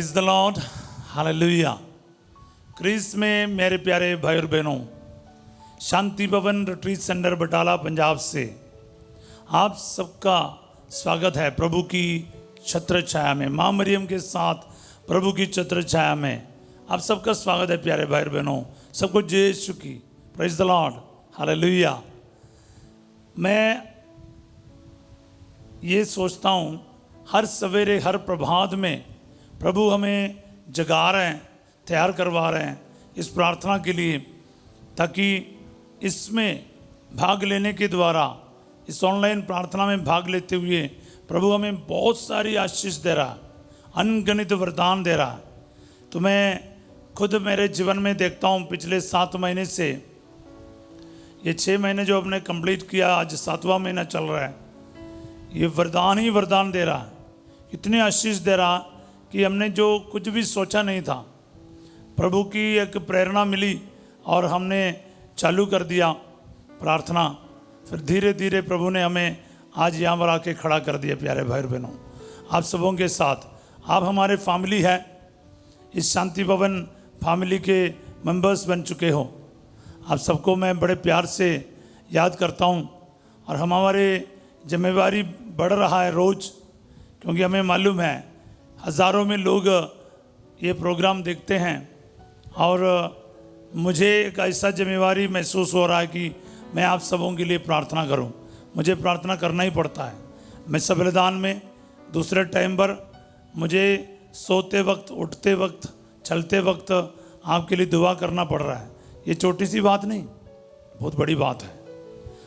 Praise the lord, hallelujah. Christ में मेरे प्यारे भाई और बहनों, शांति भवन रिट्रीट सेंटर बटाला पंजाब से आप सबका स्वागत है। प्रभु की छत्र छाया में, माँ मरियम के साथ प्रभु की छत्र छाया में आप सबका स्वागत है प्यारे भाई और बहनों। सबको जय यीशु की। Praise the lord, hallelujah. मैं ये सोचता हूँ हर सवेरे हर प्रभात में प्रभु हमें जगा रहे हैं, तैयार करवा रहे हैं इस प्रार्थना के लिए, ताकि इसमें भाग लेने के द्वारा, इस ऑनलाइन प्रार्थना में भाग लेते हुए प्रभु हमें बहुत सारी आशीष दे रहा है, अनगिनत वरदान दे रहा है। तो मैं खुद मेरे जीवन में देखता हूँ, पिछले 7 महीने से, ये 6 महीने जो हमने कंप्लीट किया, आज 7वां महीना चल रहा है, ये वरदान ही वरदान दे रहा है, इतनी आशीष दे रहा कि हमने जो कुछ भी सोचा नहीं था, प्रभु की एक प्रेरणा मिली और हमने चालू कर दिया प्रार्थना। फिर धीरे धीरे प्रभु ने हमें आज यहाँ पर आके खड़ा कर दिया। प्यारे भाई बहनों, आप सबों के साथ आप हमारे फैमिली है, इस शांति भवन फैमिली के मेंबर्स बन चुके हो। आप सबको मैं बड़े प्यार से याद करता हूँ और हमारे जिम्मेवारी बढ़ रहा है रोज़, क्योंकि हमें मालूम है हज़ारों में लोग ये प्रोग्राम देखते हैं और मुझे एक ऐसा जिम्मेवारी महसूस हो रहा है कि मैं आप सबों के लिए प्रार्थना करूं। मुझे प्रार्थना करना ही पड़ता है। मैं सबलदान में दूसरे टाइम पर मुझे सोते वक्त, उठते वक्त, चलते वक्त आपके लिए दुआ करना पड़ रहा है। ये छोटी सी बात नहीं, बहुत बड़ी बात है।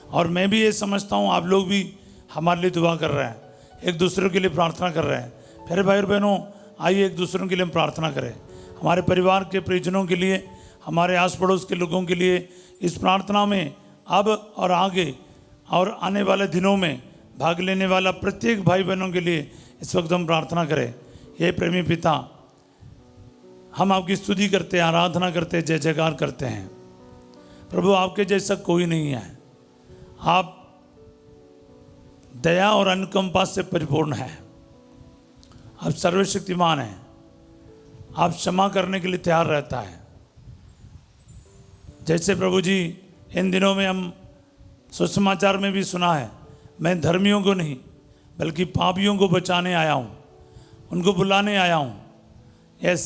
और मैं भी ये समझता हूँ आप लोग भी हमारे लिए दुआ कर रहे हैं, एक दूसरे के लिए प्रार्थना कर रहे हैं। फिर भाई और बहनों, आइए एक दूसरों के लिए हम प्रार्थना करें, हमारे परिवार के परिजनों के लिए, हमारे आस पड़ोस के लोगों के लिए। इस प्रार्थना में अब और आगे और आने वाले दिनों में भाग लेने वाला प्रत्येक भाई बहनों के लिए इस वक्त हम प्रार्थना करें। हे प्रेमी पिता, हम आपकी स्तुति करते हैं, आराधना करते हैं, जय जयकार करते हैं। प्रभु, आपके जैसा कोई नहीं है। आप दया और अनुकंपा से परिपूर्ण है। आप सर्वशक्तिमान हैं। आप क्षमा करने के लिए तैयार रहता है। जैसे प्रभु जी इन दिनों में हम सुसमाचार में भी सुना है, मैं धर्मियों को नहीं बल्कि पापियों को बचाने आया हूँ, उनको बुलाने आया हूँ। यस,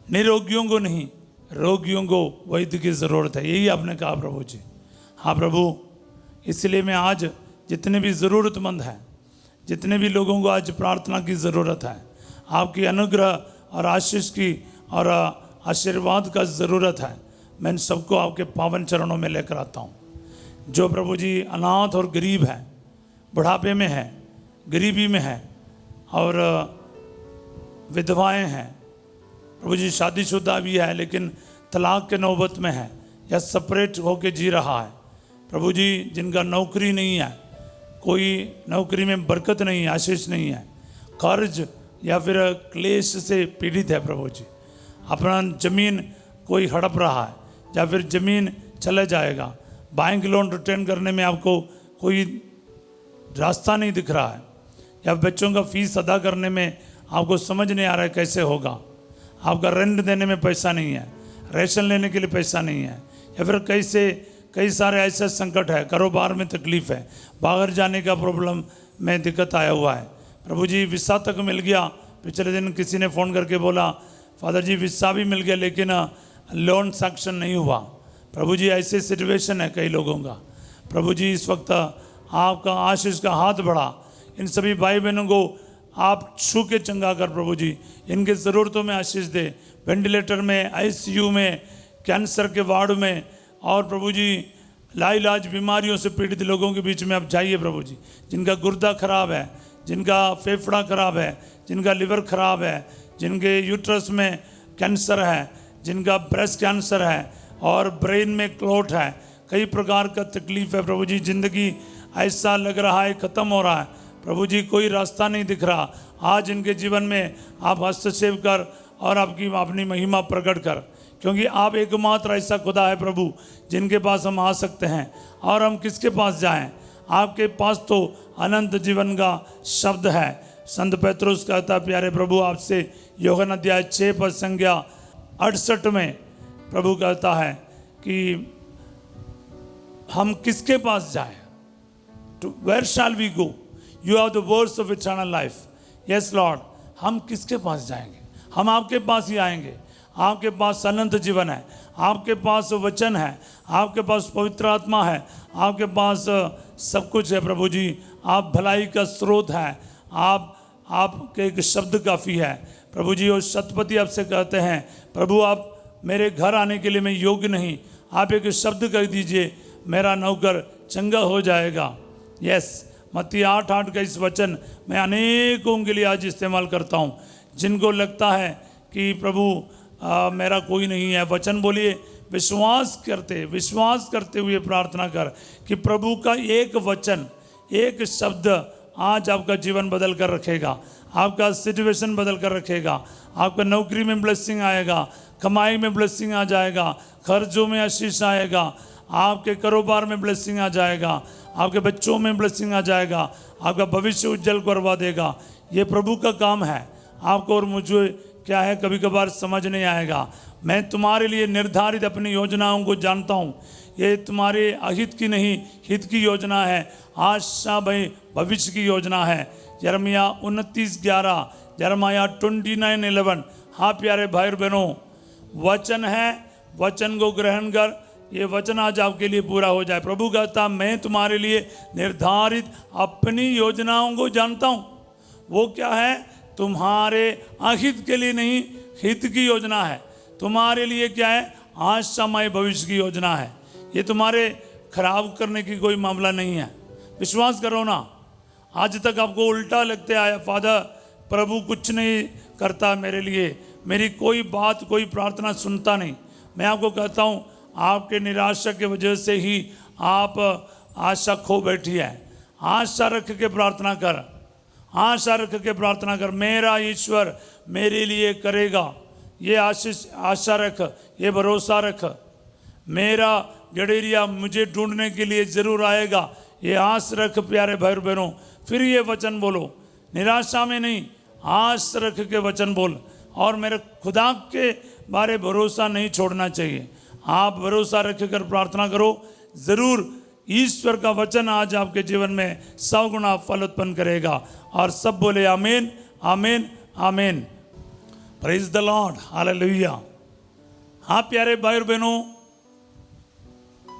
निरोगियों को नहीं, रोगियों को वैद्य की ज़रूरत है। यही आपने कहा प्रभु जी। हाँ प्रभु, इसलिए मैं आज जितने भी ज़रूरतमंद हैं, जितने भी लोगों को आज प्रार्थना की ज़रूरत है, आपकी अनुग्रह और आशीष की और आशीर्वाद का ज़रूरत है, मैं इन सबको आपके पावन चरणों में लेकर आता हूँ। जो प्रभु जी अनाथ और गरीब है, बुढ़ापे में है, गरीबी में है और विधवाएं हैं, प्रभु जी शादीशुदा भी है लेकिन तलाक के नौबत में है या सेपरेट होके जी रहा है, प्रभु जी जिनका नौकरी नहीं है, कोई नौकरी में बरकत नहीं है, आशीष नहीं है, कर्ज या फिर क्लेश से पीड़ित है, प्रभु जी अपना ज़मीन कोई हड़प रहा है या फिर ज़मीन चला जाएगा, बैंक लोन रिटर्न करने में आपको कोई रास्ता नहीं दिख रहा है, या बच्चों का फीस अदा करने में आपको समझ नहीं आ रहा है कैसे होगा, आपका रेंट देने में पैसा नहीं है, राशन लेने के लिए पैसा नहीं है, या फिर कई सारे ऐसे संकट है, कारोबार में तकलीफ है, बाहर जाने का प्रॉब्लम में दिक्कत आया हुआ है। प्रभु जी वीसा तक मिल गया, पिछले दिन किसी ने फ़ोन करके बोला फादर जी वीसा भी मिल गया लेकिन लोन सैंक्शन नहीं हुआ। प्रभु जी ऐसे सिचुएशन है कई लोगों का। प्रभु जी इस वक्त आपका आशीष का हाथ बढ़ा, इन सभी भाई बहनों को आप छू के चंगा कर प्रभु जी इनके ज़रूरतों में आशीष दे। वेंटिलेटर में, ICU में, कैंसर के वार्ड में और प्रभु जी लाइलाज बीमारियों से पीड़ित लोगों के बीच में आप जाइए प्रभु जी। जिनका गुर्दा खराब है, जिनका फेफड़ा खराब है, जिनका लिवर खराब है, जिनके यूट्रस में कैंसर है, जिनका ब्रेस्ट कैंसर है और ब्रेन में क्लोट है, कई प्रकार का तकलीफ है प्रभु जी। ज़िंदगी ऐसा लग रहा है ख़त्म हो रहा है प्रभु जी, कोई रास्ता नहीं दिख रहा। आज इनके जीवन में आप हस्तक्षेप कर और आपकी अपनी महिमा प्रकट कर, क्योंकि आप एकमात्र ऐसा खुदा है प्रभु जिनके पास हम आ सकते हैं। और हम किसके पास जाएं? आपके पास तो अनंत जीवन का शब्द है, संत पेत्रुस कहता है प्यारे प्रभु आपसे, यूहन्ना अध्याय 6 पद संज्ञा 68 में प्रभु कहता है कि हम किसके पास जाएं? To where shall we go? You have the words of eternal life. Yes Lord, हम किसके पास जाएंगे? हम आपके पास ही आएंगे। आपके पास अनंत जीवन है, आपके पास वचन है, आपके पास पवित्र आत्मा है, आपके पास सब कुछ है प्रभु जी। आप भलाई का स्रोत है, आपके एक शब्द काफ़ी है प्रभु जी। और शतपति आपसे कहते हैं प्रभु आप मेरे घर आने के लिए मैं योग्य नहीं, आप एक शब्द कह दीजिए मेरा नौकर चंगा हो जाएगा। यस, मत्ती 8:8 का इस वचन मैं अनेकों के लिए आज इस्तेमाल करता हूँ जिनको लगता है कि प्रभु मेरा कोई नहीं है। वचन बोलिए, विश्वास करते हुए प्रार्थना कर कि प्रभु का एक वचन, एक शब्द आज आपका जीवन बदल कर रखेगा, आपका सिचुएशन बदल कर रखेगा। आपका नौकरी में ब्लेसिंग आएगा, कमाई में ब्लेसिंग आ जाएगा, खर्चों में आशीष आएगा, आपके कारोबार में ब्लेसिंग आ जाएगा, आपके बच्चों में ब्लेसिंग आ जाएगा, आपका भविष्य उज्जवल करवा देगा। ये प्रभु का काम है। आपको और मुझे क्या है कभी कभार समझ नहीं आएगा। मैं तुम्हारे लिए निर्धारित अपनी योजनाओं को जानता हूँ। ये तुम्हारे अहित की नहीं, हित की योजना है, आशा भाई भविष्य की योजना है। यिर्मयाह 29:11, यिर्मयाह 29:11। हाँ प्यारे भाई और बहनों, वचन है, वचन को ग्रहण कर, ये वचन आज आपके लिए पूरा हो जाए। प्रभु कहता मैं तुम्हारे लिए निर्धारित अपनी योजनाओं को जानता हूँ। वो क्या है? तुम्हारे अहित के लिए नहीं, हित की योजना है। तुम्हारे लिए क्या है? आशामय भविष्य की योजना है। ये तुम्हारे खराब करने की कोई मामला नहीं है। विश्वास करो ना। आज तक आपको उल्टा लगते आया, फादर प्रभु कुछ नहीं करता मेरे लिए, मेरी कोई बात, कोई प्रार्थना सुनता नहीं। मैं आपको कहता हूँ आपके निराशा की वजह से ही आप आशा खो बैठी है। आशा रख के प्रार्थना कर, आशा रख के प्रार्थना कर, मेरा ईश्वर मेरे लिए करेगा। ये आशा रख, ये भरोसा रख, मेरा गडेरिया मुझे ढूंढने के लिए ज़रूर आएगा। ये आस रख प्यारे भाई बहनों। फिर ये वचन बोलो, निराशा में नहीं, आस रख के वचन बोल। और मेरे खुदा के बारे भरोसा नहीं छोड़ना चाहिए। आप भरोसा रख कर प्रार्थना करो, ज़रूर ईश्वर का वचन आज आपके जीवन में 100 गुना फल उत्पन्न करेगा। और सब बोले आमीन, आमीन, आमीन। Praise the lord, hallelujah. हाँ प्यारे भाई और बहनों,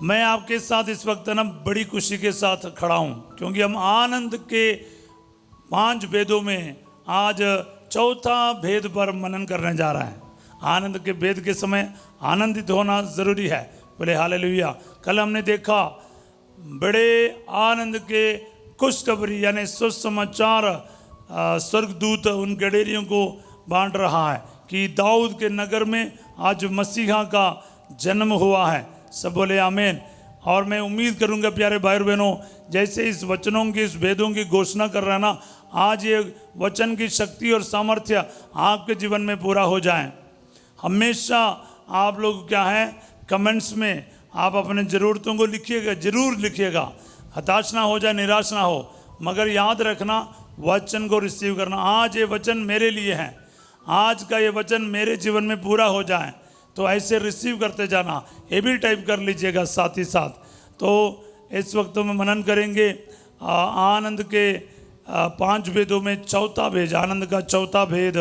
मैं आपके साथ इस वक्त ना बड़ी खुशी के साथ खड़ा हूँ, क्योंकि हम आनंद के 5 भेदों में आज चौथा भेद पर मनन करने जा रहे हैं। आनंद के भेद के समय आनंदित होना ज़रूरी है। बोले हालेलुया। कल हमने देखा बड़े आनंद के खुशखबरी यानी सुसमाचार, स्वर्गदूत उन गडेरियों को बांट रहा है कि दाऊद के नगर में आज मसीहा का जन्म हुआ है। सब बोले आमीन। और मैं उम्मीद करूंगा प्यारे भाई और बहनों, जैसे इस वचनों की, इस भेदों की घोषणा कर रहा है ना, आज ये वचन की शक्ति और सामर्थ्य आपके जीवन में पूरा हो जाए। हमेशा आप लोग क्या है, कमेंट्स में आप अपने ज़रूरतों को लिखिएगा, ज़रूर लिखिएगा। हताश ना हो जाए, निराश ना हो, मगर याद रखना वचन को रिसीव करना। आज ये वचन मेरे लिए है, आज का ये वचन मेरे जीवन में पूरा हो जाए, तो ऐसे रिसीव करते जाना। ये भी टाइप कर लीजिएगा साथ ही साथ। तो इस वक्त में मनन करेंगे आनंद के 5 भेदों में चौथा भेद, आनंद का चौथा भेद।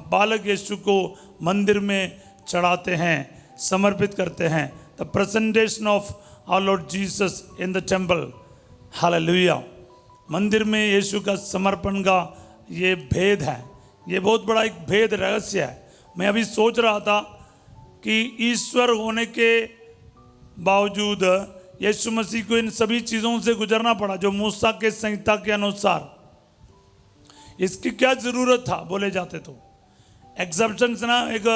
बालक यीशु को मंदिर में चढ़ाते हैं, समर्पित करते हैं। The presentation of our lord Jesus in the temple, hallelujah. मंदिर में यीशु का समर्पण का ये भेद है। ये बहुत बड़ा एक भेद रहस्य है। मैं अभी सोच रहा था कि ईश्वर होने के बावजूद यीशु मसीह को इन सभी चीज़ों से गुजरना पड़ा जो मूसा के संहिता के अनुसार। इसकी क्या ज़रूरत था बोले जाते तो। एक्सेप्शन ना एक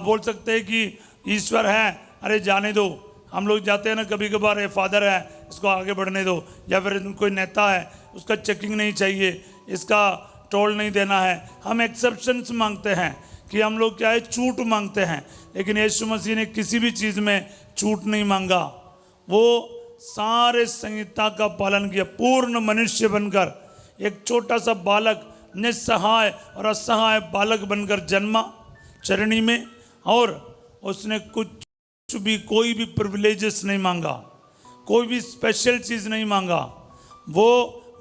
बोल सकते हैं कि ईश्वर है, अरे जाने दो। हम लोग जाते हैं ना कभी कभार, फादर है इसको आगे बढ़ने दो, या फिर कोई नेता है उसका चेकिंग नहीं चाहिए, इसका टोल नहीं देना है। हम एक्सेप्शंस मांगते हैं कि हम लोग क्या है, छूट मांगते हैं। लेकिन यीशु मसीह ने किसी भी चीज़ में छूट नहीं मांगा। वो सारे संहिता का पालन किया, पूर्ण मनुष्य बनकर एक छोटा सा बालक निस्सहाय और असहाय बालक बनकर जन्मा चरणी में, और उसने कुछ भी कोई भी प्रिविलेजेस नहीं मांगा, कोई भी स्पेशल चीज़ नहीं मांगा। वो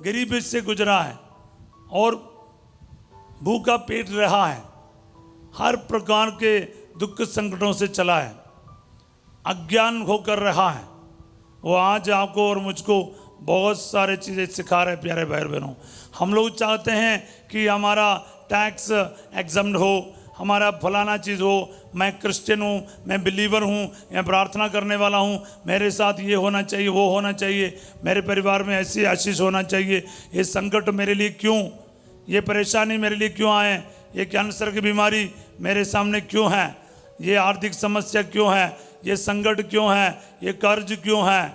गरीबी से गुजरा है और भूखा पेट रहा है, हर प्रकार के दुख संकटों से चला है, अज्ञान होकर रहा है। वो आज आपको और मुझको बहुत सारे चीज़ें सिखा रहे हैं। प्यारे भाई बहनों, हम लोग चाहते हैं कि हमारा टैक्स एग्जम्प्ट हो, हमारा फलाना चीज़ हो, मैं क्रिश्चियन हूँ, मैं बिलीवर हूँ, मैं प्रार्थना करने वाला हूँ, मेरे साथ ये होना चाहिए, वो होना चाहिए, मेरे परिवार में ऐसी आशीष होना चाहिए, ये संकट मेरे लिए क्यों, ये परेशानी मेरे लिए क्यों आए, ये कैंसर की बीमारी मेरे सामने क्यों है, ये आर्थिक समस्या क्यों है, ये संकट क्यों है, ये कर्ज क्यों है,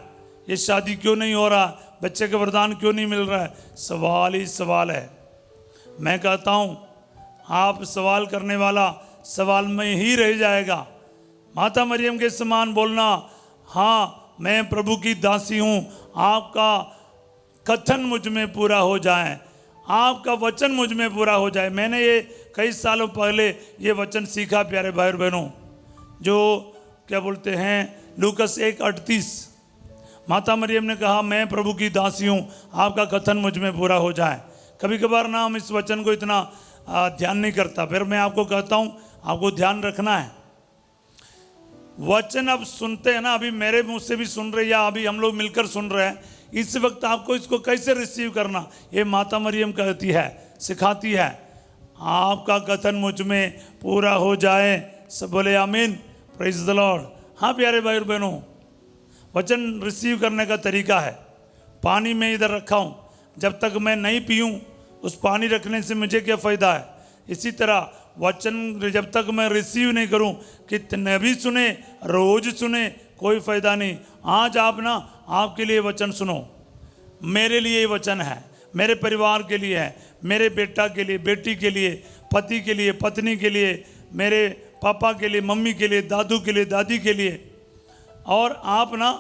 ये शादी क्यों नहीं हो रहा, बच्चे का वरदान क्यों नहीं मिल रहा है। सवाल ही सवाल है। मैं कहता हूँ आप सवाल करने वाला सवाल में ही रह जाएगा। माता मरियम के समान बोलना, हाँ मैं प्रभु की दासी हूँ, आपका कथन मुझ में पूरा हो जाए, आपका वचन मुझ में पूरा हो जाए। मैंने ये कई सालों पहले ये वचन सीखा प्यारे भाई और बहनों, जो क्या बोलते हैं लूकस 1:38। माता मरियम ने कहा मैं प्रभु की दासी हूँ, आपका कथन मुझ में पूरा हो जाए। कभी कभार ना हम इस वचन को इतना ध्यान नहीं करता, फिर मैं आपको कहता हूँ आपको ध्यान रखना है। वचन अब सुनते हैं ना, अभी मेरे मुंह से भी सुन रहे या अभी हम लोग मिलकर सुन रहे हैं, इस वक्त आपको इसको कैसे रिसीव करना, ये माता मरियम कहती है, सिखाती है। आपका कथन मुझ में पूरा हो जाए। सब बोले आमीन, प्रेज द लॉर्ड। हाँ प्यारे भाई और बहनों, वचन रिसीव करने का तरीका है। पानी में इधर रखा हूँ, जब तक मैं नहीं पीऊँ उस पानी रखने से मुझे क्या फ़ायदा है। इसी तरह वचन जब तक मैं रिसीव नहीं करूँ, कितने भी सुने, रोज सुने, कोई फ़ायदा नहीं। आज आप ना आपके लिए वचन सुनो, मेरे लिए ये वचन है, मेरे परिवार के लिए है, मेरे बेटा के लिए, बेटी के लिए, पति के लिए, पत्नी के लिए, मेरे पापा के लिए, मम्मी के लिए, दादू के लिए, दादी के लिए, और आप ना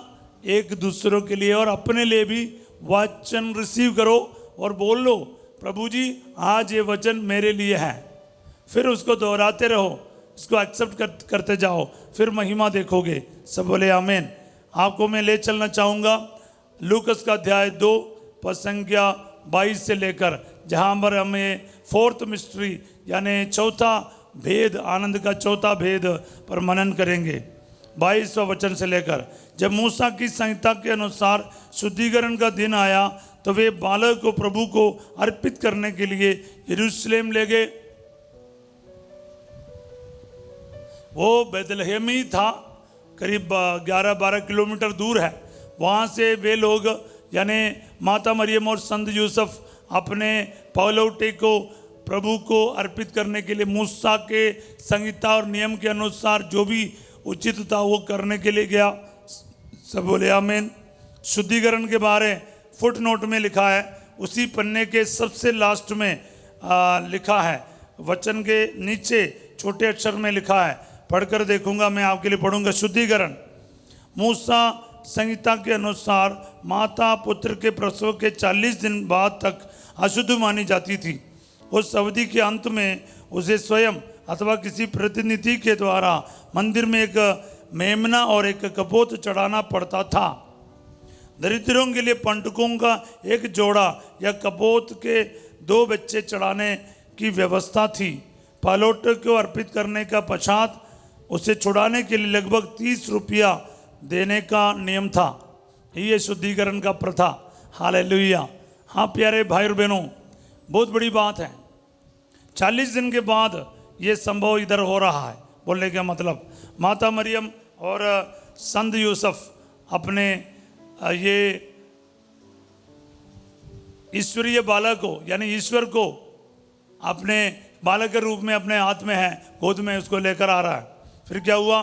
एक दूसरों के लिए और अपने लिए भी वचन रिसीव करो और बोल लो प्रभु जी आज ये वचन मेरे लिए है। फिर उसको दोहराते रहो, इसको एक्सेप्ट करते जाओ, फिर महिमा देखोगे। सब बोले आमीन। आपको मैं ले चलना चाहूँगा लूकस का अध्याय 2 पद संख्या 22 से लेकर, जहाँ पर हमें फोर्थ मिस्ट्री यानी चौथा भेद, आनंद का चौथा भेद पर मनन करेंगे। 22वां वचन से लेकर, जब मूसा की संहिता के अनुसार शुद्धिकरण का दिन आया तो वे बालक को प्रभु को अर्पित करने के लिए यरूशलेम ले गए। वो बैतलहम ही था, करीब 11-12 किलोमीटर दूर है। वहाँ से वे लोग यानी माता मरियम और संत यूसुफ अपने पहलौठे को प्रभु को अर्पित करने के लिए मूसा के संहिता और नियम के अनुसार जो भी उचित था वो करने के लिए गया। सब बोले आमीन। शुद्धिकरण के बारे फुट नोट में लिखा है, उसी पन्ने के सबसे लास्ट में लिखा है, वचन के नीचे छोटे अक्षर में लिखा है, पढ़कर देखूंगा मैं आपके लिए पढ़ूंगा। शुद्धिकरण मूसा संहिता के अनुसार माता पुत्र के प्रसव के 40 दिन बाद तक अशुद्ध मानी जाती थी। उस अवधि के अंत में उसे स्वयं अथवा किसी प्रतिनिधि के द्वारा मंदिर में एक मेमना और एक कपोत चढ़ाना पड़ता था। दरिद्रों के लिए पंटकों का एक जोड़ा या कपोत के 2 बच्चे चढ़ाने की व्यवस्था थी। पालोट को अर्पित करने का पश्चात उसे छुड़ाने के लिए लगभग 30 रुपया देने का नियम था। ये शुद्धिकरण का प्रथा। हालेलुया। हाँ प्यारे भाई और बहनों, बहुत बड़ी बात है। 40 दिन के बाद ये संभव इधर हो रहा है। बोलने का मतलब माता मरियम और संत यूसुफ अपने ये ईश्वरीय बालक को यानी ईश्वर को अपने बालक के रूप में अपने हाथ में है, गोद में उसको लेकर आ रहा है। फिर क्या हुआ?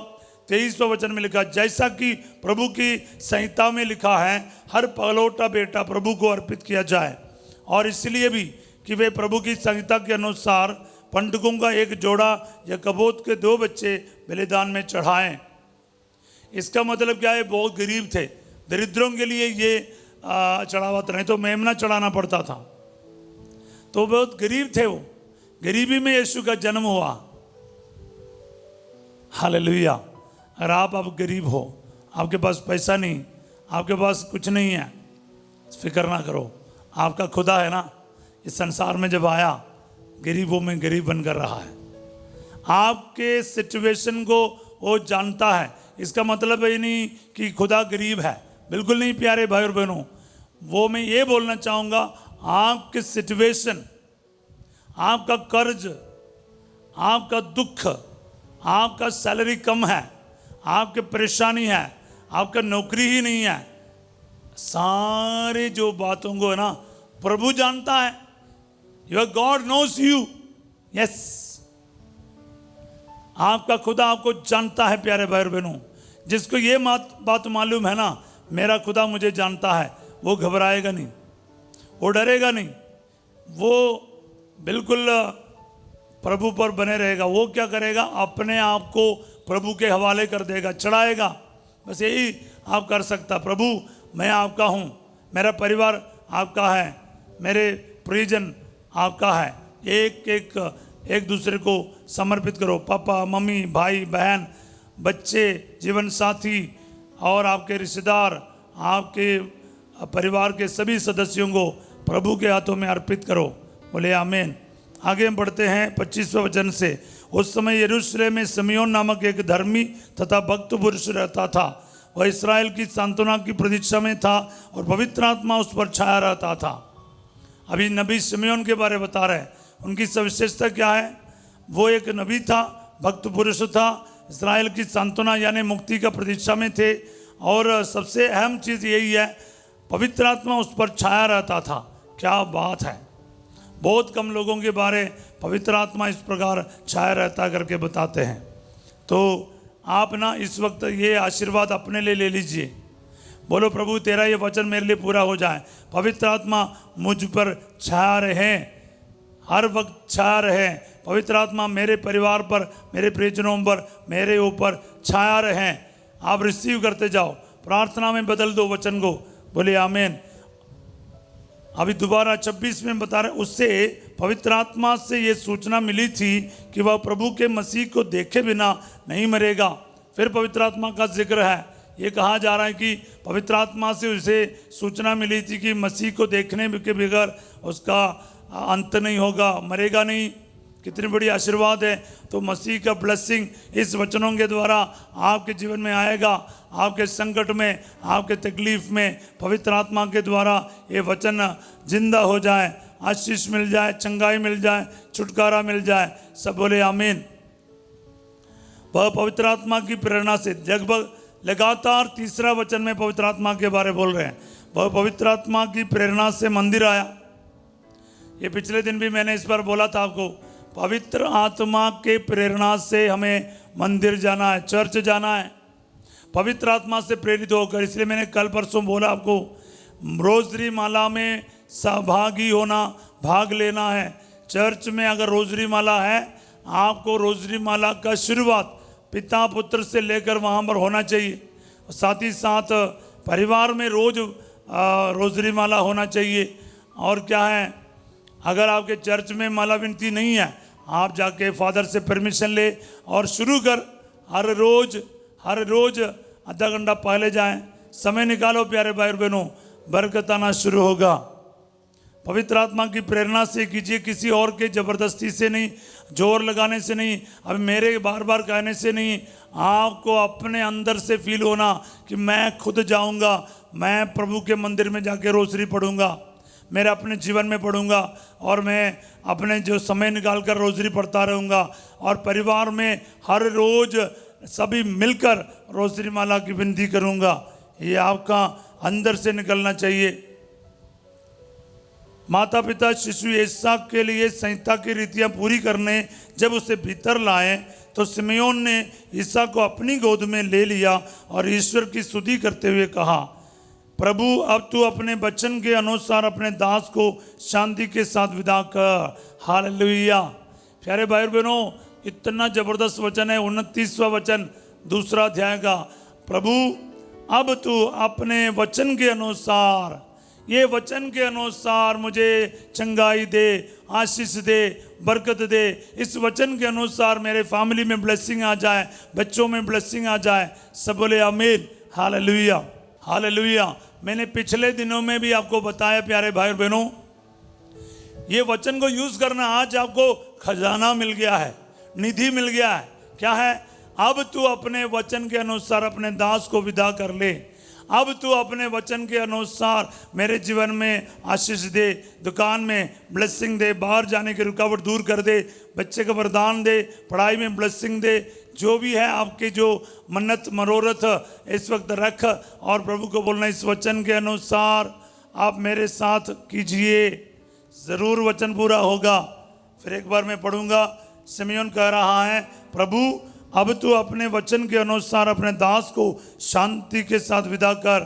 23वां वचन में लिखा, जैसा कि प्रभु की संहिता में लिखा है, हर पहलौठा बेटा प्रभु को अर्पित किया जाए, और इसलिए भी कि वे प्रभु की संहिता के अनुसार पंडकों का एक जोड़ा या कबूत के 2 बच्चे बलिदान में चढ़ाएं। इसका मतलब क्या है? बहुत गरीब थे, दरिद्रों के लिए ये चढ़ावा था, नहीं तो मेमना चढ़ाना पड़ता था। तो बहुत गरीब थे, वो गरीबी में यीशु का जन्म हुआ। हालेलुया। अगर आप अब गरीब हो, आपके पास पैसा नहीं, आपके पास कुछ नहीं है, फिक्र ना करो, आपका खुदा है ना, इस संसार में जब आया गरीबों में गरीब बनकर रहा है। आपके सिचुएशन को वो जानता है। इसका मतलब ये नहीं कि खुदा गरीब है, बिल्कुल नहीं प्यारे भाई और बहनों। वो मैं ये बोलना चाहूँगा, आपकी सिचुएशन, आपका कर्ज, आपका दुख, आपका सैलरी कम है, आपकी परेशानी है, आपका नौकरी ही नहीं है, सारे जो बातों को है ना प्रभु जानता है। Your God knows you. Yes, आपका खुदा आपको जानता है प्यारे भाई और बहनों। जिसको ये बात मालूम है ना, मेरा खुदा मुझे जानता है, वो घबराएगा नहीं, वो डरेगा नहीं, वो बिल्कुल प्रभु पर बने रहेगा। वो क्या करेगा, अपने आप को प्रभु के हवाले कर देगा, चढ़ाएगा। बस यही आप कर सकता। प्रभु मैं आपका हूँ, मेरा परिवार आपका है, मेरे परिजन आपका है। एक दूसरे को समर्पित करो। पापा मम्मी, भाई बहन, बच्चे, जीवन साथी और आपके रिश्तेदार, आपके परिवार के सभी सदस्यों को प्रभु के हाथों में अर्पित करो। बोले आमीन। आगे हम बढ़ते हैं 25वें वचन से। उस समय यरूशलेम में सिमियोन नामक एक धर्मी तथा भक्त पुरुष रहता था। वह इस्राएल की सांत्वना की प्रतीक्षा में था और पवित्र आत्मा उस पर छाया रहता था। अभी नबी सिमियोन के बारे बता रहे हैं। उनकी सविशेषता क्या है? वो एक नबी था, भक्त पुरुष था, इस्राएल की सांत्वना यानी मुक्ति का प्रतीक्षा में थे। और सबसे अहम चीज़ यही है, पवित्र आत्मा उस पर छाया रहता था। क्या बात है! बहुत कम लोगों के बारे पवित्र आत्मा इस प्रकार छाया रहता करके बताते हैं। तो आप ना इस वक्त ये आशीर्वाद अपने लिए ले लीजिए। बोलो प्रभु तेरा ये वचन मेरे लिए पूरा हो जाए। पवित्र आत्मा मुझ पर छाया रहे, हर वक्त छाया रहे। पवित्र आत्मा मेरे परिवार पर, मेरे परिजनों पर, मेरे ऊपर छाया रहे। आप रिसीव करते जाओ, प्रार्थना में बदल दो वचन को। बोले आमीन। अभी दोबारा 26 में बता रहे, उससे पवित्र आत्मा से ये सूचना मिली थी कि वह प्रभु के मसीह को देखे बिना नहीं मरेगा। फिर पवित्र आत्मा का जिक्र है। ये कहा जा रहा है कि पवित्र आत्मा से उसे सूचना मिली थी कि मसीह को देखने के बगैर उसका अंत नहीं होगा, मरेगा नहीं। कितनी बड़ी आशीर्वाद है। तो मसीह का ब्लेसिंग इस वचनों के द्वारा आपके जीवन में आएगा। आपके संकट में, आपके तकलीफ में पवित्र आत्मा के द्वारा ये वचन जिंदा हो जाए, आशीष मिल जाए, चंगाई मिल जाए, छुटकारा मिल जाए। सब बोले आमीन। वह पवित्र आत्मा की प्रेरणा से लगभग लगातार तीसरा वचन में पवित्र आत्मा के बारे बोल रहे हैं। वह पवित्र आत्मा की प्रेरणा से मंदिर आया। ये पिछले दिन भी मैंने इस पर बोला था आपको। पवित्र आत्मा के प्रेरणा से हमें मंदिर जाना है, चर्च जाना है, पवित्र आत्मा से प्रेरित होकर। इसलिए मैंने कल परसों बोला आपको, रोजरी माला में सहभागी होना, भाग लेना है। चर्च में अगर रोजरी माला है, आपको रोजरी माला का शुरुआत पिता पुत्र से लेकर वहाँ पर होना चाहिए। साथ ही साथ परिवार में रोज रोजरी माला होना चाहिए। और क्या है, अगर आपके चर्च में माला विनती नहीं है, आप जाके फादर से परमिशन ले और शुरू कर। हर रोज आधा घंटा पहले जाएं, समय निकालो प्यारे भाई और बहनों, बरकत आना शुरू होगा। पवित्र आत्मा की प्रेरणा से कीजिए, किसी और के जबरदस्ती से नहीं, जोर लगाने से नहीं, अब मेरे बार बार कहने से नहीं। आपको अपने अंदर से फील होना कि मैं खुद जाऊंगा, मैं प्रभु के मंदिर में जाके रोजरी पढ़ूंगा, मेरे अपने जीवन में पढ़ूंगा और मैं अपने जो समय निकाल कर रोजरी पढ़ता रहूँगा। और परिवार में हर रोज सभी मिलकर रोजरी माला की विनती करूँगा। ये आपका अंदर से निकलना चाहिए। माता पिता शिशु इसहाक के लिए संहिता की रीतियाँ पूरी करने जब उसे भीतर लाए तो सिमियोन ने इसहाक को अपनी गोद में ले लिया और ईश्वर की स्तुति करते हुए कहा, प्रभु अब तू अपने वचन के अनुसार अपने दास को शांति के साथ विदा कर। हालेलुया। प्यारे भाई बहनों, इतना जबरदस्त वचन है। 29वां वचन दूसरा अध्याय का। प्रभु अब तू अपने वचन के अनुसार, ये वचन के अनुसार मुझे चंगाई दे, आशीष दे, बरकत दे। इस वचन के अनुसार मेरे फैमिली में ब्लेसिंग आ जाए, बच्चों में ब्लेसिंग आ जाए। सब बोले आमीन, हालेलुया, हालेलुया। मैंने पिछले दिनों में भी आपको बताया प्यारे भाई और बहनों, ये वचन को यूज करना। आज आपको खजाना मिल गया है, निधि मिल गया है। क्या है? अब तू अपने वचन के अनुसार अपने दास को विदा कर ले। अब तू अपने वचन के अनुसार मेरे जीवन में आशीष दे, दुकान में ब्लेसिंग दे, बाहर जाने की रुकावट दूर कर दे, बच्चे का वरदान दे, पढ़ाई में ब्लेसिंग दे। जो भी है आपके जो मन्नत मनोरथ इस वक्त रख और प्रभु को बोलना, इस वचन के अनुसार आप मेरे साथ कीजिए, ज़रूर वचन पूरा होगा। फिर एक बार मैं पढ़ूंगा। सिमियोन कह रहा है, प्रभु अब तू अपने वचन के अनुसार अपने दास को शांति के साथ विदा कर।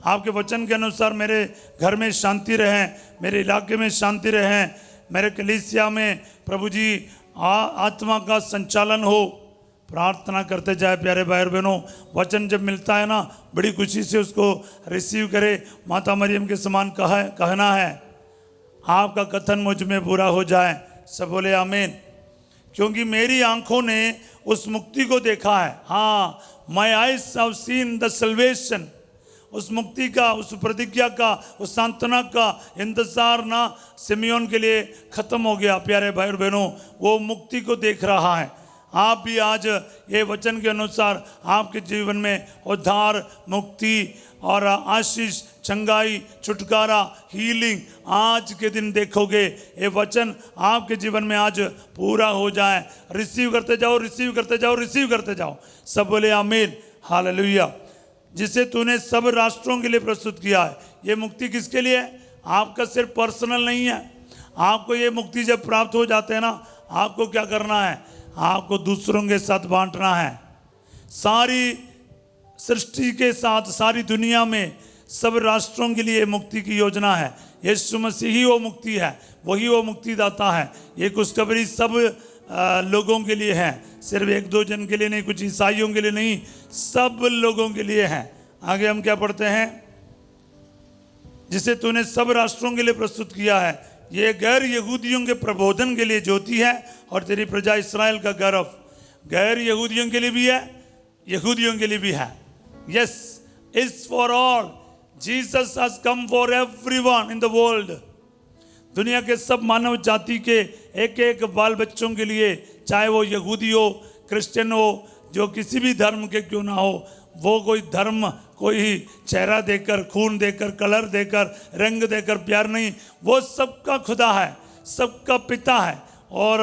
आपके वचन के अनुसार मेरे घर में शांति रहे, मेरे इलाके में शांति रहे, मेरे कलीसिया में प्रभु जी आत्मा का संचालन हो। प्रार्थना करते जाए प्यारे भाई और बहनों। वचन जब मिलता है ना, बड़ी खुशी से उसको रिसीव करे। माता मरियम के समान कहना है, आपका कथन मुझ में पूरा हो जाए। सब बोले आमीन। क्योंकि मेरी आंखों ने उस मुक्ति को देखा है। हाँ, my eyes have seen the salvation. उस मुक्ति का, उस प्रतिज्ञा का, उस सांत्वना का इंतजार ना सिमियोन के लिए खत्म हो गया प्यारे भाई और बहनों। वो मुक्ति को देख रहा है। आप भी आज ये वचन के अनुसार आपके जीवन में उद्धार, मुक्ति और आशीष, चंगाई, छुटकारा, हीलिंग आज के दिन देखोगे। ये वचन आपके जीवन में आज पूरा हो जाए। रिसीव करते जाओ, रिसीव करते जाओ, रिसीव करते जाओ। सब बोले आमीन, हालेलुया। जिसे तूने सब राष्ट्रों के लिए प्रस्तुत किया है। ये मुक्ति किसके लिए है? आपका सिर्फ पर्सनल नहीं है। आपको ये मुक्ति जब प्राप्त हो जाते हैं ना, आपको क्या करना है? आपको दूसरों के साथ बांटना है। सारी सृष्टि के साथ, सारी दुनिया में सब राष्ट्रों के लिए मुक्ति की योजना है। यीशु मसीह ही वो मुक्ति है, वही वो मुक्तिदाता है। ये खुशखबरी सब लोगों के लिए है, सिर्फ एक दो जन के लिए नहीं, कुछ ईसाइयों के लिए नहीं, सब लोगों के लिए है। आगे हम क्या पढ़ते हैं? जिसे तूने सब राष्ट्रों के लिए प्रस्तुत किया है, ये गैर यहूदियों के प्रबोधन के लिए ज्योति है और तेरी प्रजा इस्राएल का गौरव। गैर यहूदियों के लिए भी है, यहूदियों के लिए भी है। Yes, is for all. Jesus has come for everyone in the world. दुनिया के सब मानव जाति के एक एक बाल बच्चों के लिए, चाहे वो यहूदी हो, क्रिश्चियन हो, जो किसी भी धर्म के क्यों ना हो, वो कोई धर्म, कोई चेहरा देकर, खून देकर, कलर देकर, रंग देकर प्यार नहीं। वो सबका खुदा है, सबका पिता है और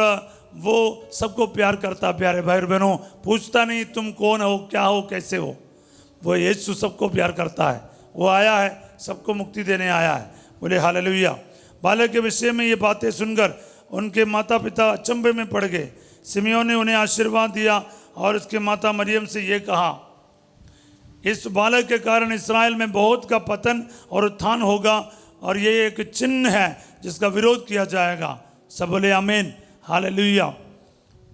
वो सबको प्यार करता। प्यारे भाई बहनों, पूछता नहीं तुम कौन हो, क्या हो, कैसे हो। वो यीशु सबको प्यार करता है। वो आया है, सबको मुक्ति देने आया है। बोले हालेलुया। बालक के विषय में ये बातें सुनकर उनके माता पिता अचंभे में पड़ गए। सिमियोन ने उन्हें आशीर्वाद दिया और उसके माता मरियम से ये कहा, इस बालक के कारण इस्राएल में बहुत का पतन और उत्थान होगा और ये एक चिन्ह है जिसका विरोध किया जाएगा। सब बोले आमीन, हालेलुया।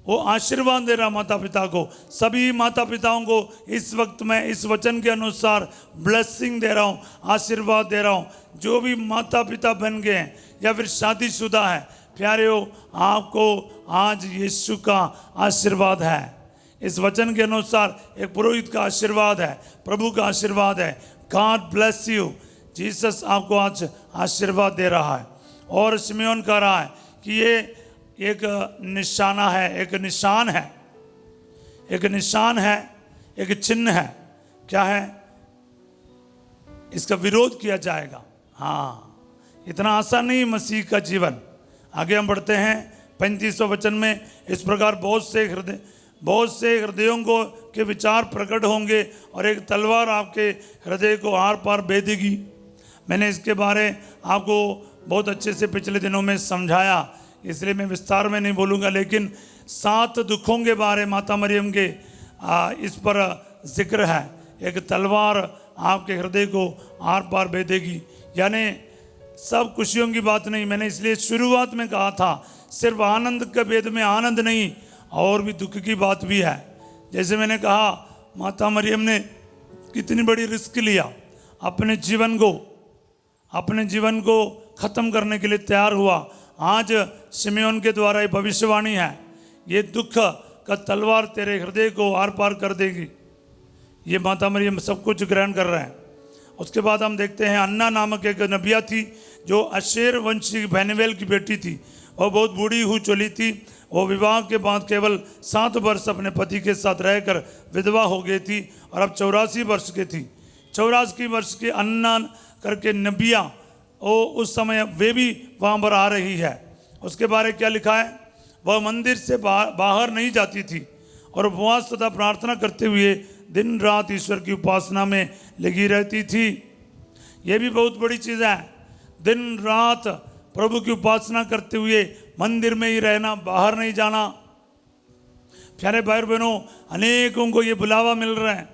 वो आशीर्वाद दे रहा माता पिता को। सभी माता पिताओं को इस वक्त मैं इस वचन के अनुसार ब्लेसिंग दे रहा हूँ, आशीर्वाद दे रहा हूँ। जो भी माता पिता बन गए हैं या फिर शादीशुदा है, प्यारे हो, आपको आज यीशु का आशीर्वाद है। इस वचन के अनुसार एक पुरोहित का आशीर्वाद है, प्रभु का आशीर्वाद है। God bless you. जीसस आपको आज आशीर्वाद दे रहा है। और सिमियोन कह रहा है कि ये एक निशाना है, एक निशान है, एक निशान है, एक चिन्ह है। क्या है? इसका विरोध किया जाएगा। हाँ, इतना आसान नहीं मसीह का जीवन। आगे हम बढ़ते हैं 35वें वचन में। इस प्रकार बहुत से हृदयों को के विचार प्रकट होंगे और एक तलवार आपके हृदय को आर पार भेदेगी। मैंने इसके बारे आपको बहुत अच्छे से पिछले दिनों में समझाया, इसलिए मैं विस्तार में नहीं बोलूँगा। लेकिन 7 दुखों के बारे माता मरियम के इस पर जिक्र है। एक तलवार आपके हृदय को आर पार भेदेगी, यानी सब खुशियों की बात नहीं। मैंने इसलिए शुरुआत में कहा था, सिर्फ आनंद के भेद में आनंद नहीं, और भी दुख की बात भी है। जैसे मैंने कहा, माता मरियम ने कितनी बड़ी रिस्क लिया अपने जीवन को अपने जीवन को खत्म करने के लिए तैयार हुआ। आज शिमयोन के द्वारा ये भविष्यवाणी है, ये दुख का तलवार तेरे हृदय को आर पार कर देगी। ये माता मरियम सब कुछ ग्रहण कर रहे हैं। उसके बाद हम देखते हैं अन्ना नामक एक नबिया थी जो अशेर वंशी बैनवेल की बेटी थी। वह बहुत बूढ़ी हुई चली थी। वो विवाह के बाद केवल 7 वर्ष अपने पति के साथ रहकर विधवा हो गई थी और अब 84 वर्ष की थी। 84 वर्ष की अन्ना करके नबिया, वो उस समय वे भी वहाँ पर आ रही है। उसके बारे क्या लिखा है, वह मंदिर से बाहर नहीं जाती थी और उपवास तथा प्रार्थना करते हुए दिन रात ईश्वर की उपासना में लगी रहती थी। यह भी बहुत बड़ी चीज़ है, दिन रात प्रभु की उपासना करते हुए मंदिर में ही रहना, बाहर नहीं जाना। प्यारे भाई बहनों, अनेकों को ये बुलावा मिल रहा है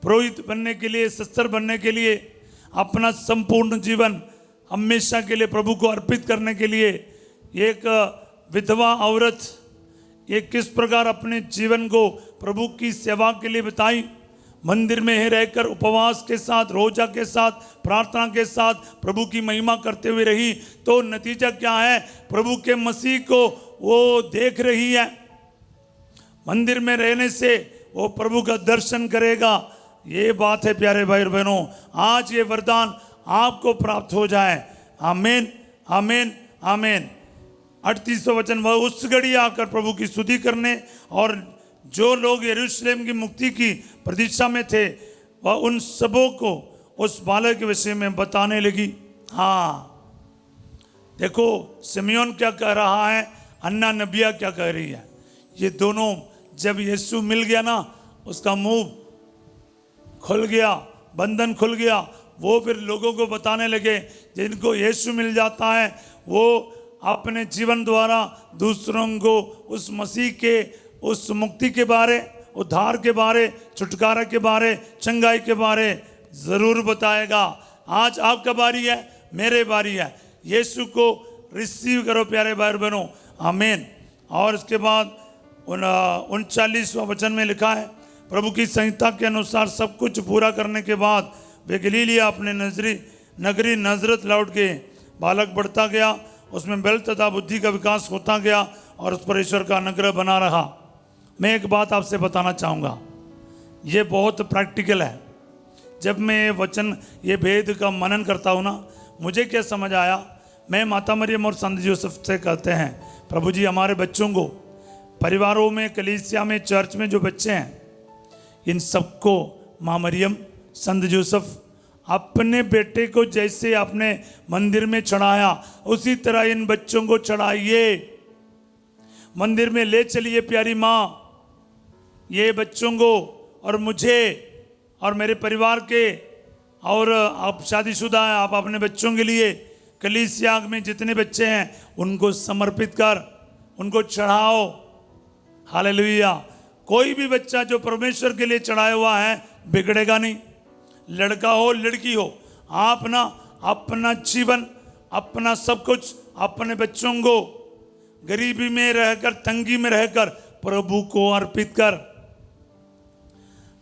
पुरोहित बनने के लिए, शस्त्र बनने के लिए, अपना संपूर्ण जीवन हमेशा के लिए प्रभु को अर्पित करने के लिए। एक विधवा औरत ये किस प्रकार अपने जीवन को प्रभु की सेवा के लिए बिताई, मंदिर में ही रहकर उपवास के साथ, रोजा के साथ, प्रार्थना के साथ प्रभु की महिमा करते हुए रही। तो नतीजा क्या है, प्रभु के मसीह को वो देख रही है। मंदिर में रहने से वो प्रभु का दर्शन करेगा। ये बात है प्यारे भाई और बहनों, आज ये वरदान आपको प्राप्त हो जाए। आमीन, आमीन, आमीन। 38वां वचन, वह उस घड़ी आकर प्रभु की स्तुति करने और जो लोग यरूशलेम की मुक्ति की प्रतीक्षा में थे वह उन सबों को उस बालक के विषय में बताने लगी। हाँ, देखो सिमयोन क्या कह रहा है, अन्ना नबिया क्या कह रही है। ये दोनों जब यीशु मिल गया ना, उसका मुंह खुल गया, बंधन खुल गया। वो फिर लोगों को बताने लगे, जिनको यीशु मिल जाता है वो अपने जीवन द्वारा दूसरों को उस मसीह के, उस मुक्ति के बारे, उद्धार के बारे, छुटकारा के बारे, चंगाई के बारे ज़रूर बताएगा। आज आपका बारी है, मेरे बारी है। यीशु को रिसीव करो प्यारे भाई बहनों, आमीन। और इसके बाद 39वां वचन में लिखा है, प्रभु की संहिता के अनुसार सब कुछ पूरा करने के बाद वे गलीलिया अपने नगरी नजरत लौट गए। बालक बढ़ता गया, उसमें बल तथा बुद्धि का विकास होता गया और उस पर ईश्वर का अनुग्रह बना रहा। मैं एक बात आपसे बताना चाहूँगा, ये बहुत प्रैक्टिकल है। जब मैं वचन, ये भेद का मनन करता हूँ ना, मुझे क्या समझ आया, मैं माता मरियम और संत जोसेफ से कहते हैं, प्रभु जी हमारे बच्चों को, परिवारों में, कलीसिया में, चर्च में जो बच्चे हैं, इन सबको माँ मरियम, संत जोसेफ अपने बेटे को जैसे आपने मंदिर में चढ़ाया उसी तरह इन बच्चों को चढ़ाइए, मंदिर में ले चलिए। प्यारी माँ, ये बच्चों को और मुझे और मेरे परिवार के, और आप शादीशुदा हैं, आप अपने बच्चों के लिए कलीसिया में जितने बच्चे हैं उनको समर्पित कर, उनको चढ़ाओ। हालेलुया। कोई भी बच्चा जो परमेश्वर के लिए चढ़ाया हुआ है बिगड़ेगा नहीं, लड़का हो लड़की हो। आप ना अपना जीवन, अपना सब कुछ अपने बच्चों को गरीबी में रहकर, तंगी में रहकर प्रभु को अर्पित कर,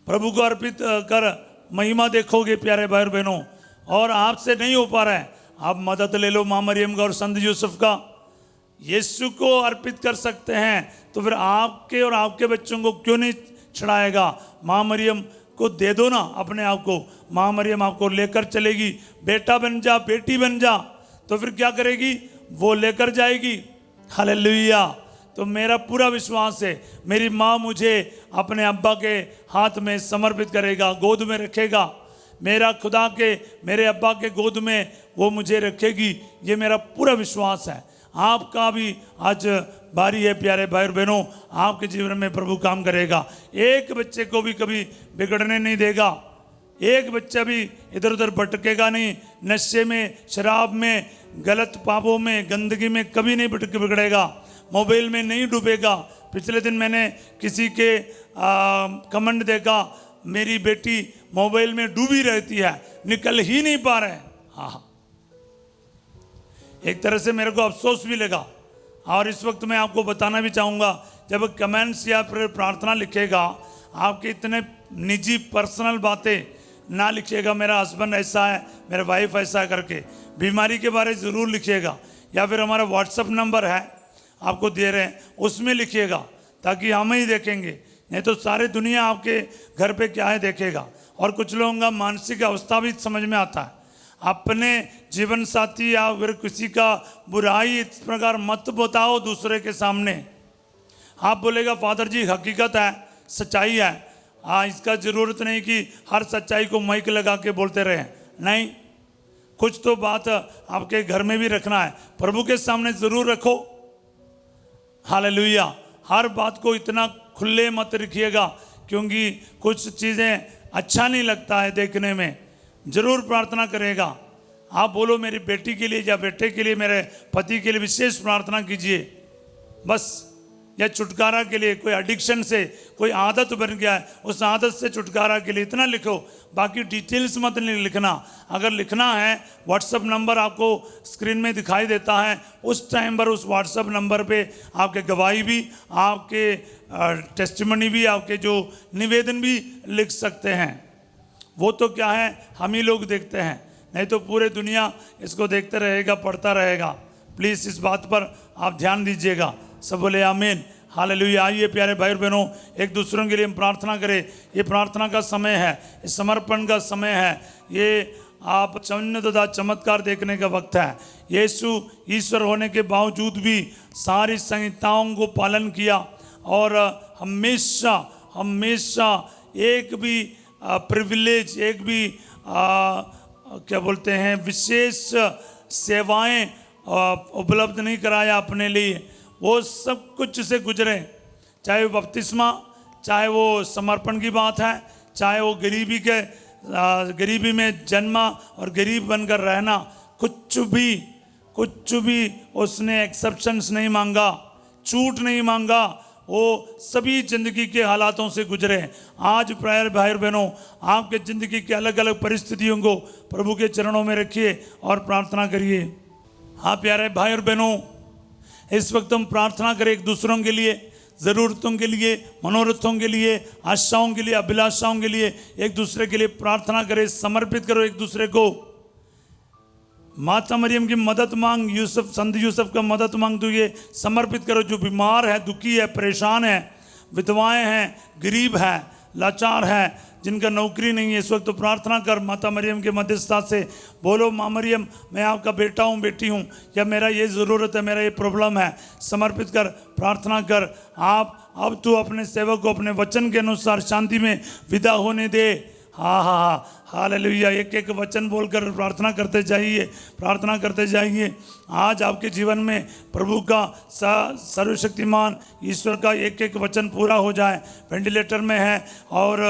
प्रभु को अर्पित कर महिमा देखोगे प्यारे भाई बहनों। और आपसे नहीं हो पा रहा है, आप मदद ले लो माँ मरियम का और संत यूसुफ का। यीशु को अर्पित कर सकते हैं तो फिर आपके और आपके बच्चों को क्यों नहीं चढ़ाएगा। माँ मरियम को दे दो ना अपने आप को, माँ मरियम आपको लेकर चलेगी। बेटा बन जा, बेटी बन जा, तो फिर क्या करेगी, वो लेकर जाएगी। हालेलुया। तो मेरा पूरा विश्वास है, मेरी माँ मुझे अपने अब्बा के हाथ में समर्पित करेगा, गोद में रखेगा। मेरा खुदा के, मेरे अब्बा के गोद में वो मुझे रखेगी, ये मेरा पूरा विश्वास है। आपका भी आज बारी है प्यारे भाई और बहनों, आपके जीवन में प्रभु काम करेगा। एक बच्चे को भी कभी बिगड़ने नहीं देगा, एक बच्चा भी इधर उधर भटकेगा नहीं, नशे में, शराब में, गलत पापों में, गंदगी में कभी नहीं बिगड़ेगा, मोबाइल में नहीं डूबेगा। पिछले दिन मैंने किसी के कमेंट देखा, मेरी बेटी मोबाइल में डूबी रहती है, निकल ही नहीं पा रहे। हाँ, एक तरह से मेरे को अफसोस भी लगा। और इस वक्त मैं आपको बताना भी चाहूँगा, जब कमेंट्स या फिर प्रार्थना लिखेगा, आपके इतने निजी पर्सनल बातें ना लिखिएगा मेरा हस्बैंड ऐसा है, मेरा वाइफ ऐसा है करके। बीमारी के बारे में ज़रूर लिखिएगा, या फिर हमारा व्हाट्सअप नंबर है आपको दे रहे हैं, उसमें लिखिएगा, ताकि हम ही देखेंगे, नहीं तो सारी दुनिया आपके घर पे क्या है देखेगा। और कुछ लोगों का मानसिक अवस्था भी समझ में आता है। अपने जीवन साथी या फिर किसी का बुराई इस प्रकार मत बताओ दूसरे के सामने। आप बोलेगा फादर जी हकीकत है, सच्चाई है, हाँ, इसका ज़रूरत नहीं कि हर सच्चाई को माइक लगा के बोलते रहें, नहीं, कुछ तो बात आपके घर में भी रखना है, प्रभु के सामने ज़रूर रखो। हालेलुया। हर बात को इतना खुले मत रखिएगा, क्योंकि कुछ चीज़ें अच्छा नहीं लगता है देखने में। ज़रूर प्रार्थना करेगा। आप बोलो मेरी बेटी के लिए या बेटे के लिए, मेरे पति के लिए विशेष प्रार्थना कीजिए, बस, या छुटकारा के लिए, कोई एडिक्शन से कोई आदत बन गया है, उस आदत से छुटकारा के लिए इतना लिखो। बाकी डिटेल्स मत नहीं लिखना। अगर लिखना है, व्हाट्सअप नंबर आपको स्क्रीन में दिखाई देता है, उस टाइम पर उस व्हाट्सअप नंबर पे आपके गवाही भी, आपके टेस्टिमनी भी, आपके जो निवेदन भी लिख सकते हैं। वो तो क्या है, हम ही लोग देखते हैं, नहीं तो पूरे दुनिया इसको देखते रहेगा, पढ़ता रहेगा। प्लीज़ इस बात पर आप ध्यान दीजिएगा। सब बोले आमीन, हालेलुया। आइए प्यारे भाई बहनों, एक दूसरों के लिए हम प्रार्थना करें। ये प्रार्थना का समय है, ये समर्पण का समय है, ये आप चमन तथा चमत्कार देखने का वक्त है। यीशु ईश्वर होने के बावजूद भी सारी संहिताओं को पालन किया, और हमेशा हमेशा एक भी प्रिविलेज, एक भी क्या बोलते हैं, विशेष सेवाएं उपलब्ध नहीं कराया अपने लिए। वो सब कुछ से गुजरे, चाहे वो बपतिस्मा, चाहे वो समर्पण की बात है, चाहे वो गरीबी में जन्मा और गरीब बनकर रहना, कुछ भी उसने एक्सेप्शंस नहीं मांगा, छूट नहीं मांगा। वो सभी जिंदगी के हालातों से गुजरे। आज प्यारे भाई बहनों, आपके ज़िंदगी के अलग अलग परिस्थितियों को प्रभु के चरणों में रखिए और प्रार्थना करिए। हाँ प्यारे भाई और बहनों, इस वक्त हम प्रार्थना करें एक दूसरों के लिए, ज़रूरतों के लिए, मनोरथों के लिए, आशाओं के लिए, अभिलाषाओं के लिए एक दूसरे के लिए प्रार्थना करें। समर्पित करो एक दूसरे को। माता मरियम की मदद मांग, यूसुफ, संत यूसुफ का मदद मांग, तो ये समर्पित करो। जो बीमार है, दुखी है, परेशान है, विधवाएं हैं, गरीब है, लाचार है, जिनका नौकरी नहीं है, इस वक्त तो प्रार्थना कर माता मरियम के मध्यस्थता से। बोलो माँ मरियम, मैं आपका बेटा हूँ, बेटी हूँ, या मेरा ये ज़रूरत है, मेरा ये प्रॉब्लम है। समर्पित कर, प्रार्थना कर। आप अब तू अपने सेवक को अपने वचन के अनुसार शांति में विदा होने दे। हाँ हाँ हाँ, हालेलुया। एक एक वचन बोलकर प्रार्थना करते जाइए, प्रार्थना करते जाइए। आज आपके जीवन में प्रभु का सर्वशक्तिमान ईश्वर का एक एक वचन पूरा हो जाए। वेंटिलेटर में है और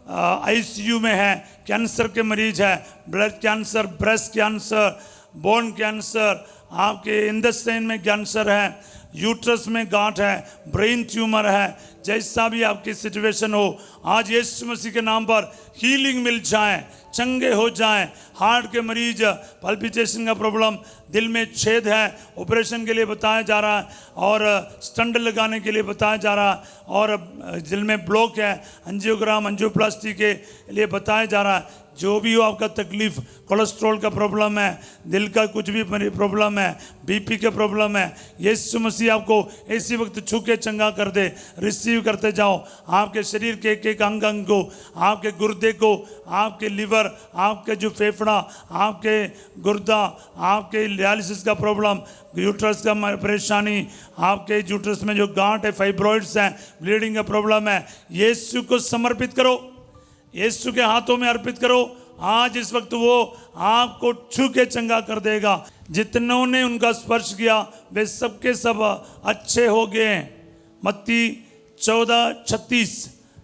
ICU में है, कैंसर के मरीज है, blood cancer, breast cancer, bone cancer, आपके इंटेस्टाइन में कैंसर है, यूट्रस में गांठ है, ब्रेन ट्यूमर है, जैसा भी आपकी सिचुएशन हो, आज यीशु मसीह के नाम पर हीलिंग मिल जाए, चंगे हो जाएं। हार्ट के मरीज, पल्पिटेशन का प्रॉब्लम, दिल में छेद है, ऑपरेशन के लिए बताया जा रहा है, और स्टंट लगाने के लिए बताया जा रहा है, और दिल में ब्लॉक है, एंजियोग्राम, एंजियोप्लास्टी के लिए बताया जा रहा है। जो भी हो आपका तकलीफ, कोलेस्ट्रॉल का प्रॉब्लम है, दिल का कुछ भी प्रॉब्लम है, BP का प्रॉब्लम है, यीशु मसीह आपको इसी वक्त छू के चंगा कर दे। रिसीव करते जाओ आपके शरीर के एक एक अंग को, आपके गुर्दे को, आपके लिवर, आपके जो फेफड़ा, आपके गुर्दा, आपके डायलिसिस का प्रॉब्लम, यूट्रस का परेशानी, आपके यूट्रस में जो गांठ है, फाइब्रॉइड्स हैं, ब्लीडिंग का प्रॉब्लम है, यीशु को समर्पित करो, यीशु के हाथों में अर्पित करो। आज इस वक्त वो आपको छू के चंगा कर देगा। जितनों ने उनका स्पर्श किया वे सबके सब अच्छे हो गए। मत्ती 14:36।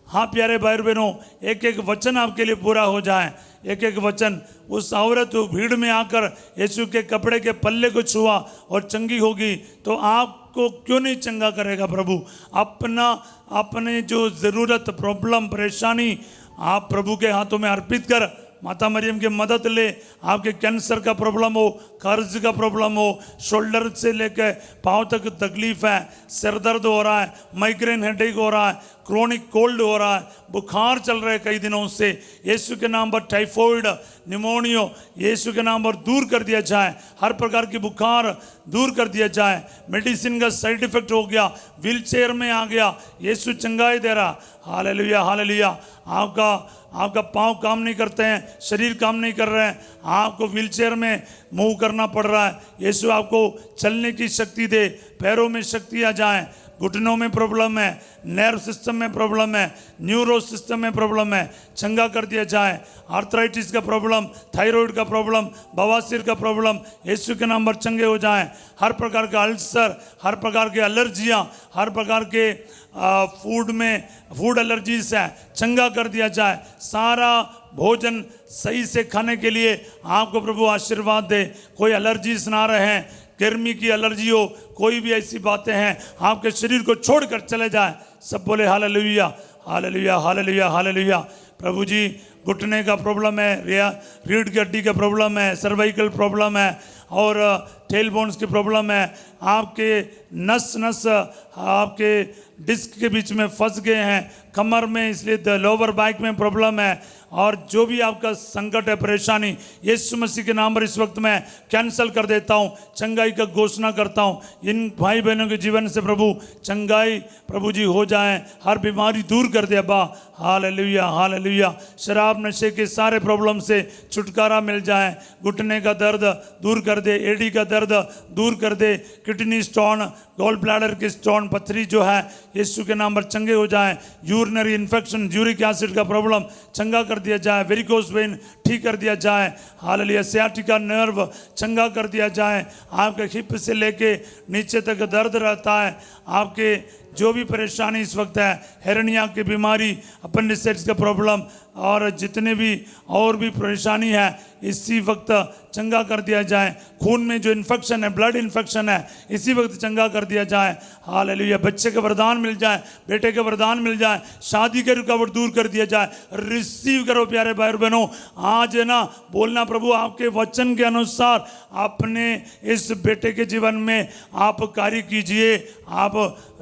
हाँ प्यारे भाई बहनों, एक एक वचन आपके लिए पूरा हो जाए, एक एक वचन। उस औरत भीड़ में आकर यीशु के कपड़े के पल्ले को छुआ और चंगी होगी, तो आपको क्यों नहीं चंगा करेगा प्रभु। अपने जो ज़रूरत, प्रॉब्लम, परेशानी आप प्रभु के हाथों में अर्पित कर माता मरियम की मदद ले। आपके कैंसर का प्रॉब्लम हो, कर्ज का प्रॉब्लम हो, शोल्डर से लेकर पाँव तक तकलीफ है, सिर दर्द हो रहा है, माइग्रेन हेडेक हो रहा है, क्रोनिक कोल्ड हो रहा है, बुखार चल रहा है कई दिनों से, यीशु के नाम पर टाइफॉइड, निमोनिया यीशु के नाम पर दूर कर दिया जाए। हर प्रकार की बुखार दूर कर दिया जाए। मेडिसिन का साइड इफेक्ट हो गया, व्हील चेयर में आ गया, यीशु चंगाई दे रहा। Hallelujah hallelujah. आपका पाँव काम नहीं करते हैं, शरीर काम नहीं कर रहे हैं, आपको व्हील चेयर में मूव करना पड़ रहा है, यीशु आपको चलने की शक्ति दे, पैरों में शक्ति आ जाए। घुटनों में प्रॉब्लम है, नर्व सिस्टम में प्रॉब्लम है, न्यूरो सिस्टम में प्रॉब्लम है, चंगा कर दिया जाए। आर्थराइटिस का प्रॉब्लम, थायराइड का प्रॉब्लम, बवासीर का प्रॉब्लम यीशु के नाम पर चंगे हो जाएं। हर प्रकार का अल्सर, हर प्रकार के एलर्जियां, हर प्रकार के फूड एलर्जीज है, चंगा कर दिया जाए। सारा भोजन सही से खाने के लिए आपको प्रभु आशीर्वाद दे। कोई एलर्जीज ना रहे, गर्मी की एलर्जी हो, कोई भी ऐसी बातें हैं आपके शरीर को छोड़कर चले जाए। सब बोले हालेलुया हालेलुया हालेलुया हालेलुया। प्रभु जी, घुटने का प्रॉब्लम है, रीढ़ की हड्डी का प्रॉब्लम है, सर्वाइकल प्रॉब्लम है और टेल बोन्स की प्रॉब्लम है, आपके नस आपके डिस्क के बीच में फंस गए हैं, कमर में, इसलिए लोअर बैक में प्रॉब्लम है, और जो भी आपका संकट है, परेशानी, यीशु मसीह के नाम पर इस वक्त मैं कैंसल कर देता हूँ, चंगाई का घोषणा करता हूँ। इन भाई बहनों के जीवन से प्रभु चंगाई प्रभु जी हो जाए, हर बीमारी दूर कर दे अब्बा। Hallelujah hallelujah. शराब नशे के सारे प्रॉब्लम से छुटकारा मिल जाए, घुटने का दर्द दूर कर दे, एडी का दर्द दूर कर दे, किडनी स्टोन, गॉल ब्लैडर के स्टोन, पथरी जो है यीशु के नाम पर चंगे हो जाए। यूरिनरी इन्फेक्शन, यूरिक एसिड का प्रॉब्लम चंगा कर दिया जाए, वेरिकोस वेन ठीक कर दिया जाए। हालेलुया। सियाटिका नर्व चंगा कर दिया जाए। आपके हिप से लेके नीचे तक दर्द रहता है, आपके जो भी परेशानी इस वक्त है, हेरनिया की बीमारी, अपेंडिसाइटिस का प्रॉब्लम और जितने भी और भी परेशानी है, इसी वक्त चंगा कर दिया जाए। खून में जो इन्फेक्शन है, ब्लड इन्फेक्शन है, इसी वक्त चंगा कर दिया जाए। हालेलुया। बच्चे का वरदान मिल जाए, बेटे का वरदान मिल जाए, शादी के रुकावट दूर कर दिया जाए। रिसीव करो प्यारे भाई बहनों। आज है ना बोलना, प्रभु आपके वचन के अनुसार अपने इस बेटे के जीवन में आप कार्य कीजिए। आप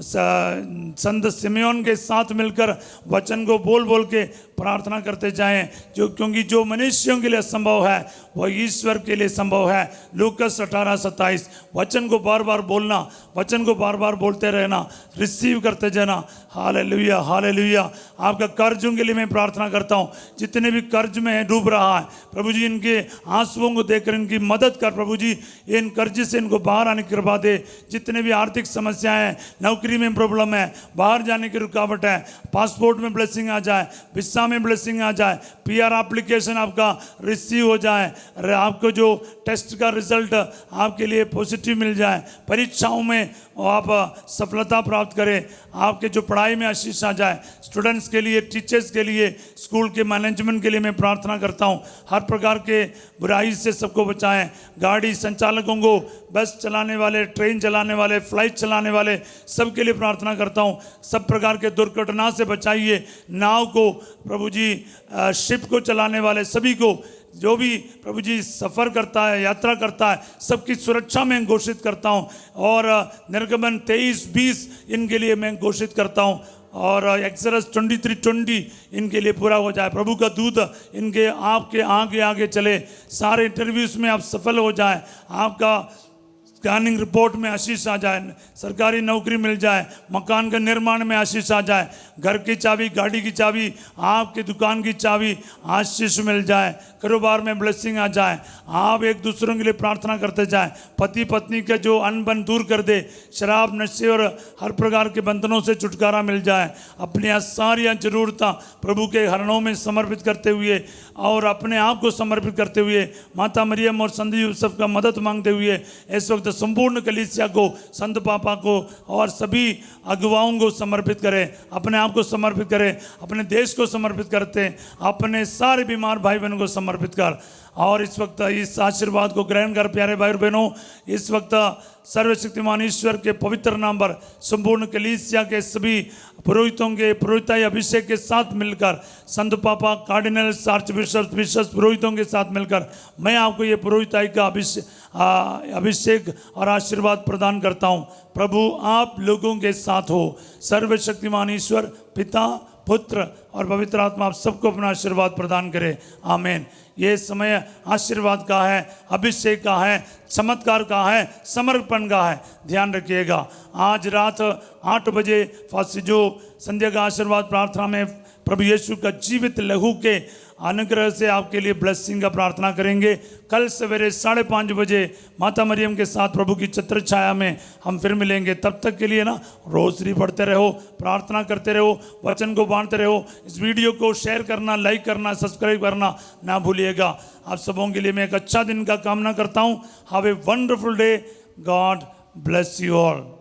संत सिमेओन के साथ मिलकर वचन को बोल बोल के प्रार्थना करते जाएं, क्योंकि जो मनुष्यों के लिए संभव है वह ईश्वर के लिए संभव है। लूकस 18:27। वचन को बार बार बोलना, वचन को बार बार बोलते रहना, रिसीव करते जाना। Hallelujah hallelujah. आपका कर्जों के लिए मैं प्रार्थना करता हूँ, जितने भी कर्ज में डूब रहा है प्रभु जी, इनके आंसुओं को देखकर इनकी मदद कर प्रभु जी, इन कर्ज से इनको बाहर आने की कृपा दे। जितने भी आर्थिक समस्याएं हैं, नौकरी में प्रॉब्लम है, बाहर जाने की रुकावट है, पासपोर्ट में ब्लेसिंग आ जाए, वीसा में ब्लेसिंग आ जाए, पीआर एप्लीकेशन आपका रिसीव हो जाए, आपको जो टेस्ट का रिजल्ट आपके लिए पॉजिटिव मिल जाए, परीक्षाओं में आप सफलता प्राप्त करें, आपके जो पढ़ाई में आशीष आ जाए। स्टूडेंट्स के लिए, टीचर्स के लिए, स्कूल के मैनेजमेंट के लिए मैं प्रार्थना करता हूँ, हर प्रकार के बुराई से सबको बचाएं। गाड़ी संचालकों को, बस चलाने वाले, ट्रेन चलाने वाले, फ्लाइट चलाने वाले, सबके लिए प्रार्थना करता हूँ, सब प्रकार के दुर्घटना से बचाइए। नाव को प्रभु जी, शिप को चलाने वाले सभी को, जो भी प्रभु जी सफ़र करता है, यात्रा करता है, सबकी सुरक्षा में घोषित करता हूँ। और निर्गमन 23:20 इनके लिए मैं घोषित करता हूँ, और एक्सोडस 23:20 इनके लिए पूरा हो जाए। प्रभु का दूत इनके आपके आगे आगे चले, सारे इंटरव्यूज में आप सफल हो जाए, आपका स्कैनिंग रिपोर्ट में आशीष आ जाए, सरकारी नौकरी मिल जाए, मकान का निर्माण में आशीष आ जाए, घर की चाबी, गाड़ी की चाबी, आपकी दुकान की चाबी, आशीष मिल जाए, कारोबार में ब्लेसिंग आ जाए। आप एक दूसरों के लिए प्रार्थना करते जाएं, पति पत्नी के जो अनबन दूर कर दे, शराब नशे और हर प्रकार के बंधनों से छुटकारा मिल जाए। अपनी सारी ज़रूरतें प्रभु के हरणों में समर्पित करते हुए और अपने आप को समर्पित करते हुए, माता मरियम और संत यूसुफ का मदद मांगते हुए, इस वक्त संपूर्ण कलीसिया को, संत पापा को और सभी अगुवाओं को समर्पित करें, अपने आप को समर्पित करें, अपने देश को समर्पित करते, अपने सारे बीमार भाई बहनों को समर्पित कर, और इस वक्त इस आशीर्वाद को ग्रहण कर प्यारे भाई और बहनों, इस वक्त सर्वशक्तिमान ईश्वर के पवित्र नाम पर संपूर्ण कलीसिया के सभी पुरोहितों के पुरोहिताई अभिषेक के साथ मिलकर, संत पापा, कार्डिनल्स, आर्च बिशप्स पुरोहितों के साथ मिलकर मैं आपको ये पुरोहिताई का अभिषेक और आशीर्वाद प्रदान करता हूँ। प्रभु आप लोगों के साथ हो। सर्वशक्तिमान ईश्वर पिता, पुत्र और पवित्र आत्मा आप सबको अपना आशीर्वाद प्रदान करे। आमीन। ये समय आशीर्वाद का है, अभिषेक का है, चमत्कार का है, समर्पण का है। ध्यान रखिएगा, आज रात 8 बजे जो संध्या का आशीर्वाद प्रार्थना में प्रभु यीशु का जीवित लहू के अनुग्रह से आपके लिए ब्लेसिंग का प्रार्थना करेंगे। कल सवेरे 5:30 बजे माता मरियम के साथ प्रभु की छत्र छाया में हम फिर मिलेंगे। तब तक के लिए ना रोज़री पढ़ते रहो, प्रार्थना करते रहो, वचन को बांटते रहो। इस वीडियो को शेयर करना, लाइक करना, सब्सक्राइब करना ना भूलिएगा। आप सबों के लिए मैं एक अच्छा दिन का कामना करता हूँ। Have a wonderful day. God bless you all.